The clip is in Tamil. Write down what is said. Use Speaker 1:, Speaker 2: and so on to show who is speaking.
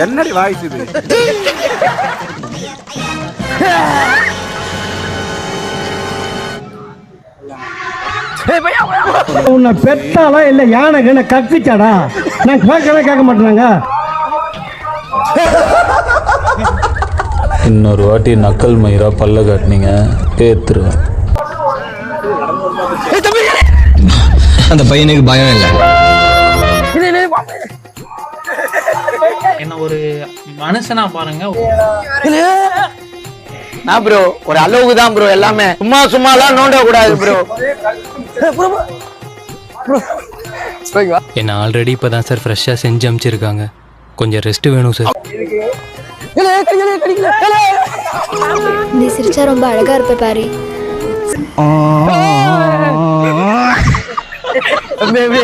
Speaker 1: என்னடி வாய்ஸ் இது?
Speaker 2: உன்னை பெத்தாலா இல்ல யானை கக்குச்சாடா? நான் கேட்க மாட்டேனாங்க.
Speaker 3: இன்னொரு வாட்டி நக்கல் மயிரா பல்ல காட்டினீங்க பேத்துருவேன்.
Speaker 4: அந்த பையனுக்கு பயம் இல்லை.
Speaker 5: என்ன ஒரு மனுஷனா பாருங்க.
Speaker 6: நான் ப்ரோ ஒரு அளவுக்கு தான் ப்ரோ, எல்லாமே சும்மாலாம் நோண்ட கூடாது ப்ரோ.
Speaker 7: என்ன ஆல்ரெடி இப்பதான் சார் ஃப்ரெஷ்ஷாக செஞ்சு அனுப்பிச்சிருக்காங்க. கொஞ்சம் ரெஸ்ட் வேணும் சார்.
Speaker 8: நீ சிரிச்சா ரொம்ப அழகா இருப்ப பாரு.
Speaker 6: பேபி